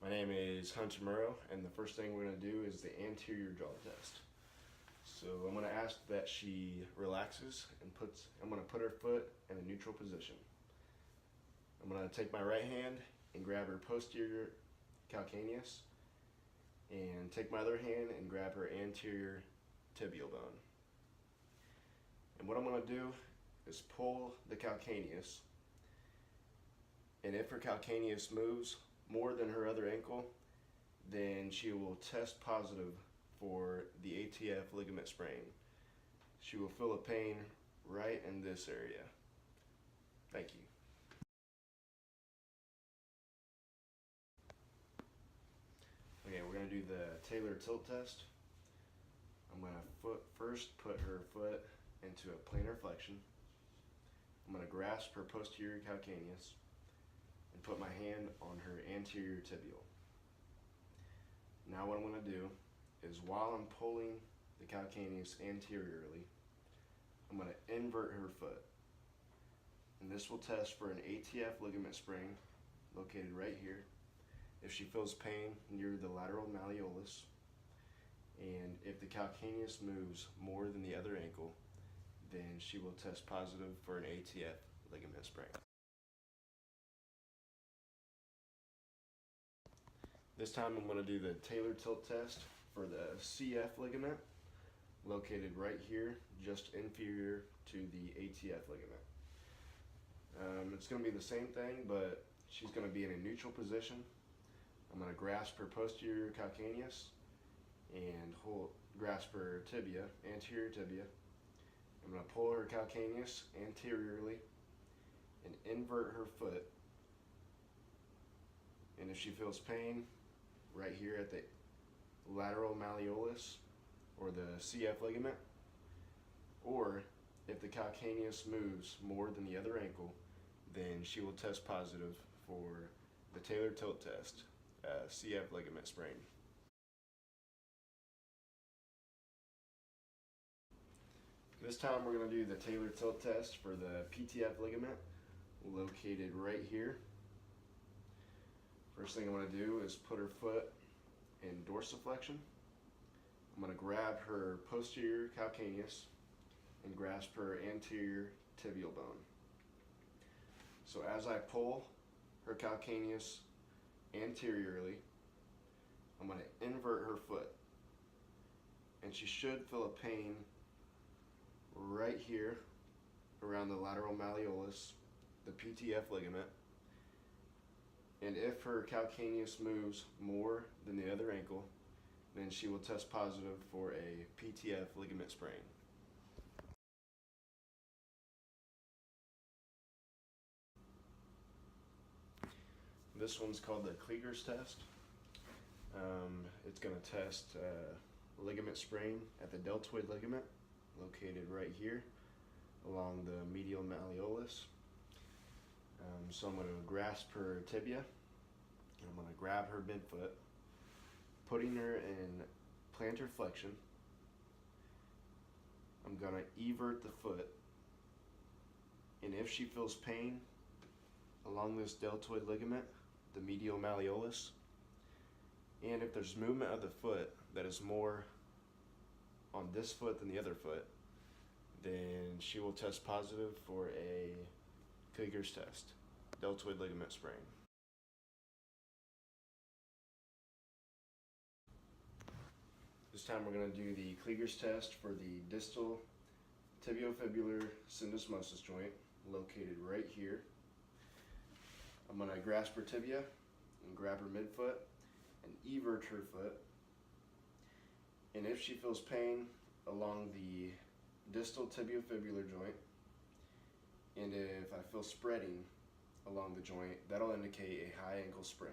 My name is Hunter Murrow, and the first thing we're going to do is the anterior jaw test. So I'm going to ask that she relaxes and I'm going to put her foot in a neutral position. I'm going to take my right hand and grab her posterior calcaneus, and take my other hand and grab her anterior tibial bone. And what I'm going to do is pull the calcaneus, and if her calcaneus moves more than her other ankle, then she will test positive for the ATF ligament sprain. She will feel a pain right in this area. Thank you. Okay, we're going to do the Taylor tilt test. I'm going to first put her foot into a plantar flexion. I'm going to grasp her posterior calcaneus and put my hand on her anterior tibial. Now what I'm going to do is, while I'm pulling the calcaneus anteriorly, I'm going to invert her foot. And this will test for an ATF ligament sprain located right here. If she feels pain near the lateral malleolus, and if the calcaneus moves more than the other ankle, then she will test positive for an ATF ligament sprain. This time I'm going to do the Taylor tilt test for the CF ligament located right here, just inferior to the ATF ligament. It's going to be the same thing, but she's going to be in a neutral position. I'm going to grasp her posterior calcaneus and grasp her tibia, anterior tibia. I'm going to pull her calcaneus anteriorly and invert her foot. And if she feels pain right here at the lateral malleolus or the CF ligament, or if the calcaneus moves more than the other ankle, then she will test positive for the Taylor tilt test, CF ligament sprain. This time we're going to do the Taylor tilt test for the PTF ligament located right here. First thing I want to do is put her foot in dorsiflexion. I'm going to grab her posterior calcaneus and grasp her anterior tibial bone. So as I pull her calcaneus anteriorly, I'm going to invert her foot, and she should feel a pain right here around the lateral malleolus, the PTF ligament. And if her calcaneus moves more than the other ankle, then she will test positive for a PTF ligament sprain. This one's called the Kliger's test. It's going to test ligament sprain at the deltoid ligament located right here along the medial malleolus. So I'm going to grasp her tibia, and I'm going to grab her midfoot, putting her in plantar flexion. I'm going to evert the foot, and if she feels pain along this deltoid ligament, the medial malleolus, and if there's movement of the foot that is more on this foot than the other foot, then she will test positive for a Kliger's test, deltoid ligament sprain. This time we're going to do the Kliger's test for the distal tibiofibular syndesmosis joint located right here. I'm going to grasp her tibia and grab her midfoot and evert her foot. And if she feels pain along the distal tibiofibular joint, and if I feel spreading along the joint, that'll indicate a high ankle sprain.